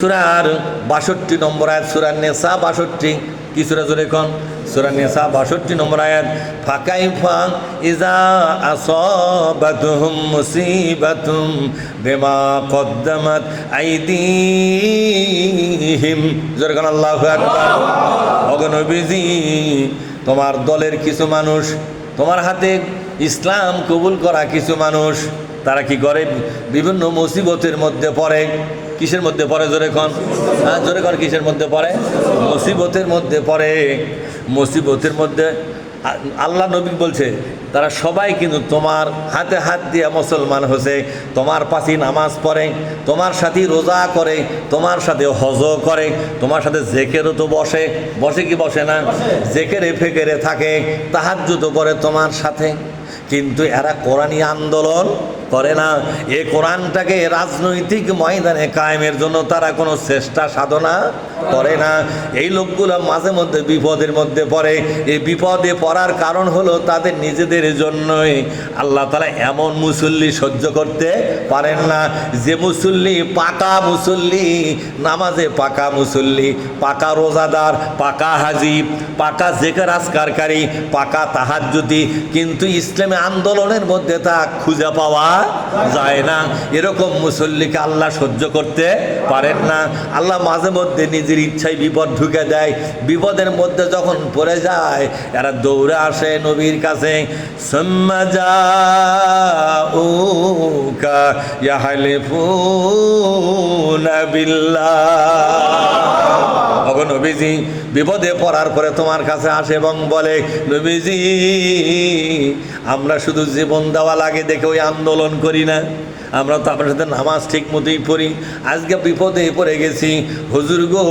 সূরার ৬২ নম্বর আয়াত, সূরা নিসা ৬২। কি সূরা জোরে কোন? সূরা নিসা ৬২ নম্বর আয়াত। ফাকাইফা ইযা আসাবাতুহুম মুসিবাতুম বিমা কদ্দামাত আইদিহিম। জোরে কোন আল্লাহু আকবার। ওগো নবীজি, তোমার দলের কিছু মানুষ, তোমার হাতে ইসলাম কবুল করা কিছু মানুষ, তারা কি করে? বিভিন্ন মুসিবতের মধ্যে পড়ে। কিসের মধ্যে পড়ে? জোরে কোন, জোরে কোন, কিসের মধ্যে পড়ে? মুসিবতের মধ্যে পড়ে। মুসিবতের মধ্যে আল্লাহ নবী বলছে তারা সবাই কিন্তু তোমার হাতে হাত দিয়ে মুসলমান হয়েছে, তোমার পাশে নামাজ পড়ে, তোমার সাথে রোজা করে, তোমার সাথে হজ করে, তোমার সাথে জেকেরও তো বসে, বসে কি বসে না? জেকেরে ফেকেরে থাকে, তাহাজ্জুদ করে তোমার সাথে, কিন্তু এরা কোরআনী আন্দোলন করে না। এই কোরআনটাকে রাজনৈতিক ময়দানে কায়েমের জন্য তারা কোনো চেষ্টা সাধনা করে না। এই লোকগুলো মাঝে মধ্যে বিপদের মধ্যে পড়ে। এই বিপদে পড়ার কারণ হলো তাদের নিজেদের জন্যই। আল্লাহ তাআলা এমন মুসল্লি সহ্য করতে পারেন না, যে মুসল্লি পাকা মুসল্লি, নামাজে পাকা মুসল্লি, পাকা রোজাদার, পাকা হাজি, পাকা জিকির আজকারকারী, পাকা তাহাজ্জুদি, কিন্তু ইসলামী আন্দোলনের মধ্যে তা খুঁজে পাওয়া যায় না। এরকম মুসল্লিকে আল্লাহ সহ্য করতে পারেন না। আল্লাহ মাঝে মধ্যে নিজের ইচ্ছায় বিপদ ঢুকে দেয়। বিপদের মধ্যে যখন পড়ে যায়, এরা দৌড়ে আসে নবীর কাছে। সুম্মা জাউকা ইয়াহলিফুনা বিল্লাহ। ওগো নবীজি, বিপদে পড়ার পরে তোমার কাছে আসে এবং বলে, নবীজি, আমরা শুধু জীবন দেওয়া লাগে দেখে ওই আন্দোলন করি না, আমরা তো আপনার সাথে নামাজ ঠিক মতোই পড়ি। আজকে বিপদে পড়ে গেছি, হুজুর গো,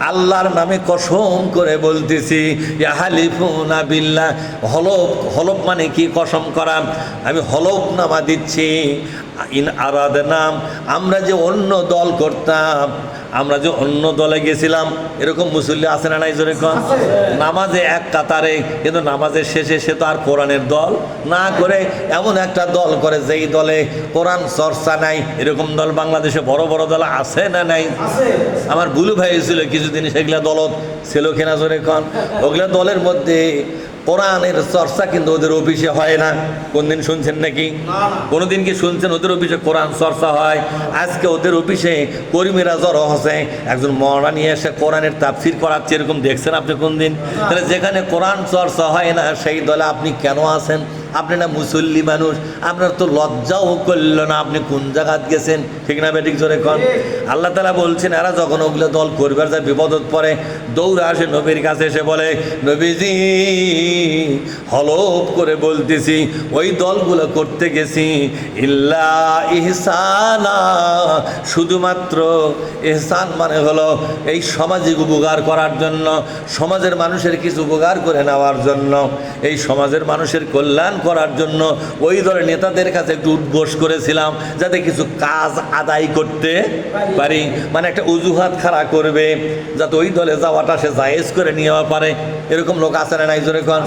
আল্লাহর নামে কসম করে বলতেছি, ইয়াহলিফুনা বিল্লাহ। হলফ, হলফ মানে কি? কসম করা। আমি হলফনামা দিচ্ছি, ইন আরাদনাম, আমরা যে অন্য দল করতাম, আমরা যে অন্য দলে গেছিলাম, এরকম মুসল্লি আছে না নাই? জোরে কোন। নামাজে এক কাতারে, কিন্তু নামাজের শেষে সে তো আর কোরআনের দল না করে এমন একটা দল করে যেই দলে কোরআন চর্চা নাই। এরকম দল বাংলাদেশে বড় বড় দল আছে না নাই? আমার বুলু ভাই ছিল কিছুদিন, সেগুলা দলত ছিল কিনা? জোরে কোন। ওগুলা দলের মধ্যে কোরআনের চর্চা কিন্তু ওদের অফিসে হয় না। কোনদিন শুনছেন নাকি? কোনোদিন কি শুনছেন ওদের অফিসে কোরআন চর্চা হয়? আজকে ওদের অফিসে কর্মীরা জড়ো হচ্ছে, একজন মওলানা নিয়ে এসে কোরআনের তাফসীর করাচ্ছে, এরকম দেখছেন আপনি কোনদিন? তাহলে যেখানে কোরআন চর্চা হয় না সেই দলে আপনি কেন আছেন? আপনি না মুসল্লি মানুষ, আপনার তো লজ্জাও করল না, আপনি কোন জায়গাত গেছেন? ঠিক না বেঠিক? জোরে কোন। আল্লাহ তাআলা বলছেন, এরা যখন ওগুলো দল করবার যায়, বিপদত পড়ে, দৌড়ে আসে নবীর কাছে, এসে বলে, নবীজি, হলফ করে বলতেছি, ওই দলগুলো করতে গেছি ইল্লা ইহসানা, শুধুমাত্র ইহসান মানে হলো এই সামাজিক উপকার করার জন্য, সমাজের মানুষের কিছু উপকার করে নেওয়ার জন্য, এই সমাজের মানুষের কল্যাণ করার জন্য ওই দলের নেতাদের কাছে একটু উদ্ঘোষ করেছিলাম, যাতে কিছু কাজ আদায় করতে পারি। মানে একটা অজুহাত খাড়া করবে, যাতে ওই দলে যাওয়াটা সে জায়েজ করে নেওয়া পারে। এরকম লোক আছে না নাই? জোরে কোন।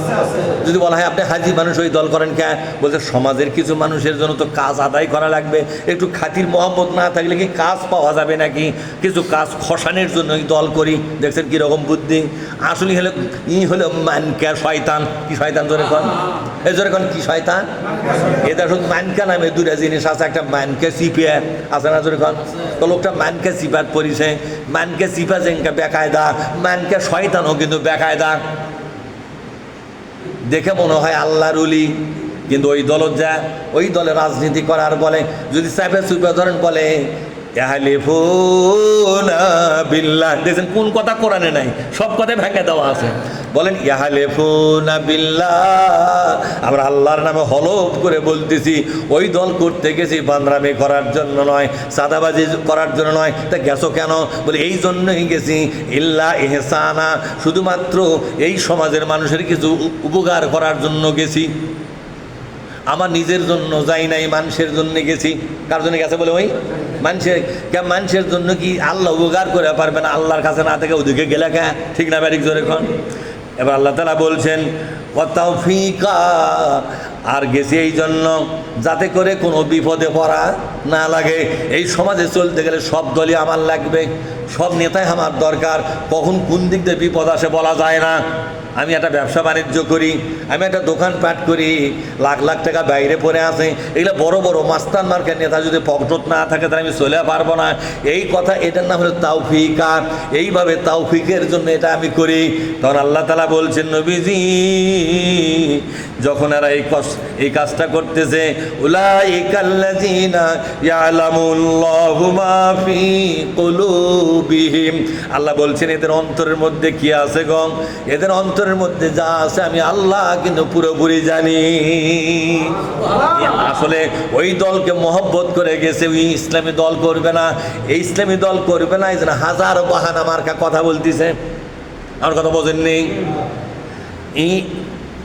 যদি বলা হয় আপনি হাজি মানুষ, ওই দল করেন কে? বলছে সমাজের কিছু মানুষের জন্য তো কাজ আদায় করা লাগবে, একটু খাতির মহব্বত না থাকলে কি কাজ পাওয়া যাবে নাকি? কিছু কাজ খসানের জন্য দল করি। দেখছেন কীরকম বুদ্ধি? আসলে হলো হলো মানকা শয়তান। কি শয়তান? জোরে কোন। এই জোরে কোন, কি শয়তান? এটা শুধু মানকা নামে দুটা জিনিস আছে, একটা মানকা সিপিয়া আছে না? জোরে কোন। তো লোকটা মানকা সিপাত পরিছে, মানকা সিপা যেঙ্কা বেকায়দা, মানকা শয়তানও কিন্তু বেকায়দা। দেখে মনে হয় আল্লাহর ওলি, কিন্তু ওই দলত যা, ওই দলে রাজনীতি করার বলে, যদি চাপে চুপে ধরেন বলে ইয়াহলিফুনা বিল্লাহ। দেখছেন কোন কথা কোরআনে নাই, সব কথায় ভেঙে দেওয়া আছে। বলেন ইয়াহলিফুনা বিল্লাহ, আমরা আল্লাহর নামে হলফ করে বলতেছি, ওই দল করতে গেছি বান্দরামি করার জন্য নয়, সাদাবাজি করার জন্য নয়। তা গেছো কেন? বলে এই জন্যই গেছি, ইল্লা ইহসানা, শুধুমাত্র এই সমাজের মানুষের কিছু উপকার করার জন্য গেছি। আমার নিজের জন্য যাই নাই, মানুষের জন্য গেছি। কার জন্য গেছে? বলে ওই মানুষের জন্য। কি আল্লাহ উপকার করে পারবেন? আল্লাহর কাছে না থেকে ওদিকে গেলে কে? ঠিক না ব্যারিক? জোরে কোন। এবার আল্লাহ তাআলা বলছেন, ওয়া তাওফিকা, আর গেছি এই জন্য যাতে করে কোনো বিপদে পড়া না লাগে। এই সমাজে চলতে গেলে সব দলই আমার লাগবে, সব নেতাই আমার দরকার, কখন কোন দিক দিয়ে বিপদ আসে বলা যায় না। আমি একটা ব্যবসা বাণিজ্য করি, আমি একটা দোকানপাট করি, লাখ লাখ টাকা বাইরে পড়ে আছে, এগুলো বড় বড় মাস্তান মার্কেট নেতা যদি পকটত না থাকে তাহলে আমি চলে পারবো না। এই কথা, এটার নাম হলো তাওফিক। আর এইভাবে তাওফিকের জন্য এটা আমি করি। তখন আল্লাহ তাআলা বলছেন, নবীজি যখন এরা এই কাজটা করতেছে, উলাইকাল্লাযীনা ইয়ালামুল্লাহু মা ফি কুলুবিহিম, আল্লাহ বলছেন এদের অন্তরের মধ্যে কি আছে গো, এদের অন্তরের মধ্যে যা আছে আমি আল্লাহ কিন্তু পুরোপুরি জানি। আসলে ওই দলকে মহব্বত করে গেছে, ওই ইসলামী দল করবে না, এই ইসলামী দল করবে না, এই জন্য হাজার বাহানা মার্কা কথা বলতেছে। আমার কথা বোঝেননি?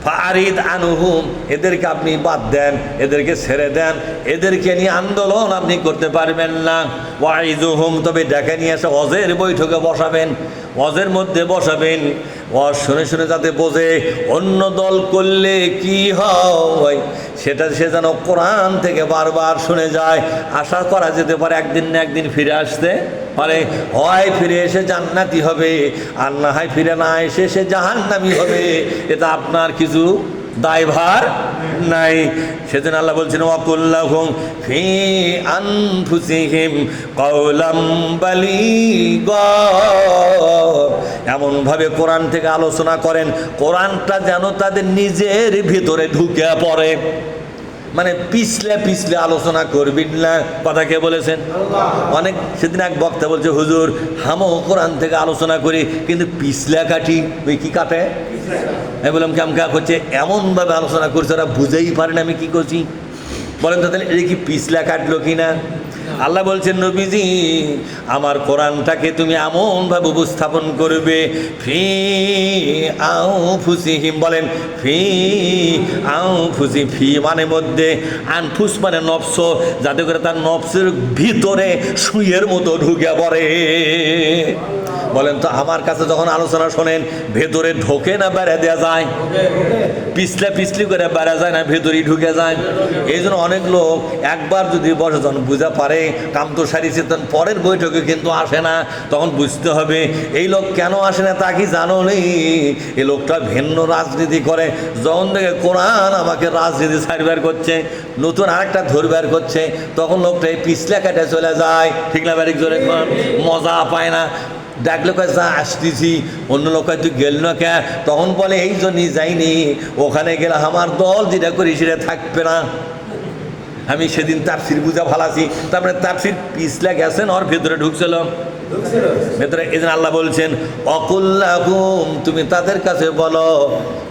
ফারিদ আনহুম, এদেরকে আপনি বাদ দেন, এদেরকে ছেড়ে দেন, এদেরকে নিয়ে আন্দোলন আপনি করতে পারবেন না। ওয়াইজুহুম, তবে ডেকে নিয়ে এসে ওয়াজের বৈঠকে বসাবেন, ওয়াজের মধ্যে বসাবেন, ওয়াজ শুনে শুনে যাতে বোঝে অন্য দল করলে কি হয় সেটা সে যেন কোরআন থেকে বারবার শুনে যায়। আশা করা যেতে পারে একদিন না একদিন ফিরে আসতে পারে, হয় ফিরে এসে জান্নাতি হবে, আর না হয় ফিরে না এসে সে জাহান্নামী হবে। এটা আপনার কিছু দায়ভার নাই। সেজন্য আল্লাহ বলছেন, ওয়াকুল্লাহুম ফি আনফুসিহিম কাওলাম বালিগা, এমনভাবে কোরআন থেকে আলোচনা করেন, কোরআনটা যেন তাদের নিজের ভিতরে ঢুকে পড়ে। মানে পিছলে পিছলে আলোচনা করবেন না। কথা কে বলেছেন? অনেক সেদিন এক বক্তা বলছে, হুজুর হামও কোরআন থেকে আলোচনা করি কিন্তু পিছলা কাটি। ওই কি কাটে? আমি বললাম কেমকা করছে, এমনভাবে আলোচনা করছে ওরা বুঝেই পারে না আমি কি করছি। বলেন তো তাহলে এটা কি পিছলা কাটলো কিনা? আল্লাহ বলছেন, নবীজি আমার কোরআনটাকে তুমি এমনভাবে উপস্থাপন করবে, ফি আনফুসিহিম, বলেন ফি আনফুসি, ফি মানে মধ্যে, আনফুস মানে নফস, যাতে করে তার নফসের ভিতরে সুইয়ের মতো ঢুকে পড়ে। বলেন তো আমার কাছে যখন আলোচনা শোনেন ভেতরে ঢোকে না বেড়ে দেওয়া যায়? পিছলে পিছলি করে বেড়া যায় না, ভেতরেই ঢুকে যায়। এই জন্য অনেক লোক একবার যদি বসে যখন বুঝা পারে কাম তো সারিছে, তখন পরের বৈঠকে কিন্তু আসে না। তখন বুঝতে হবে এই লোক কেন আসে না, তা কি জানো নেই? এই লোকটা ভিন্ন রাজনীতি করে। যখন থেকে কোরআন আমাকে রাজনীতি ছাড়বার করছে, নতুন আরেকটা ধরবার করছে, তখন লোকটা এই পিছলে কেটে চলে যায়। ঠিক না? বাড়ি জোরে মজা পায় না। ডাকলে কয় যা আসতেছি, অন্য লোক তুই গেল না কে, তখন বলে এই জন্যই যাইনি, ওখানে গেলে আমার দল যেটা করি সেটা থাকবে না। আমি সেদিন তাফসির বুঝা ভালাছি, তারপরে তাফসির পিছলে গেছেন, ওর ভেতরে ঢুকছিল ভেতরে। এই জন্য আল্লাহ বলছেন, অকুল্লাহুম, তুমি তাদের কাছে বলো,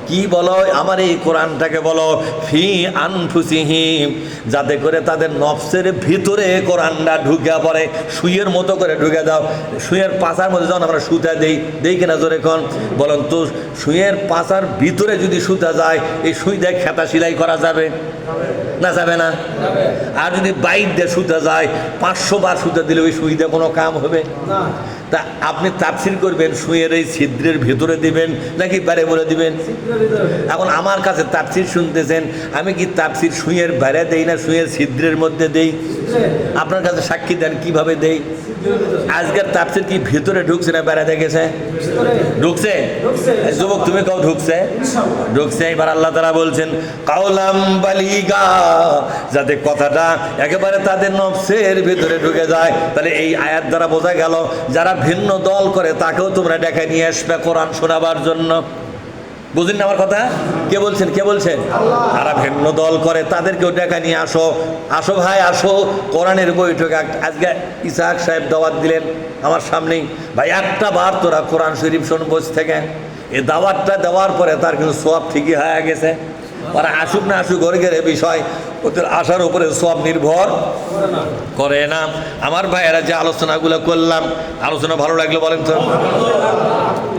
কি বলো? আমার এই কোরআনটাকে বলো, ফি আনফুসিহিম, যাতে করে তাদের নফসের ভিতরে কোরআনটা ঢুকে পড়ে, সুইয়ের মতো করে ঢুকে দাও। সুইয়ের পাশার মধ্যে যখন আমরা সুতা দেই কিনা জোরে কোন বলেন তো, সুইয়ের পাশার ভিতরে যদি সুতা যায়, এই সুই দিয়ে খেতা সেলাই করা যাবে না? যাবে না। আর যদি বাইর দিয়ে সুতা যায়, 500 বার সুতা দিলে ওই সুই দিয়ে কোনো কাম হবে না। তা আপনি তাফসির করবেন সুইয়ের এই ছিদ্রের ভেতরে দিবেন নাকি বাইরে বলে দিবেন? এখন আমার কাছে তাফসির শুনতেছেন, আমি কি তাফসির সুইয়ের বাইরে দেই না সুইয়ের ছিদ্রের মধ্যে দেই? আপনার কাছে সাক্ষী দেন কিভাবে দেই। আজকের তাফসির কি ভিতরে ঢুকছে না বাইরে দেখেছে? ঢুকছে। যুবক তুমি কাউ ঢুকছে? ঢুকছে। এবার আল্লাহ তাআলা বলছেন, কাওলাম বালিগা, যাতে কথাটা একেবারে তাদের নফসের ভিতরে ঢুকে যায়। তাহলে এই আয়াত দ্বারা বোঝা গেল যারা ভিন্ন দল করে তাকেও তোমরা ডেকে নিয়ে আসবে কোরআন শোনাবার জন্য। বুঝলেন না আমার কথা? কে বলছেন? কে বলছেন? যারা ভিন্ন দল করে তাদেরকেও ডেকে নিয়ে আসো। আসো ভাই আসো, কোরআনের বৈঠক। আজকে ইসাহাক সাহেব দাওয়াত দিলেন আমার সামনেই, ভাই একটা বার তোরা কোরআন শরীফ শোন বসে থেকে। এই দাওয়াতটা দেওয়ার পরে তার কিন্তু সওয়াব ঠিকই হয়ে গেছে। ওরা আসুক না আসুক ওর বিষয়, ওদের আশার উপরে সওয়াব নির্ভর করে না। আমার ভাইয়েরা যে আলোচনাগুলো করলাম, আলোচনা ভালো লাগলো বলেন তো?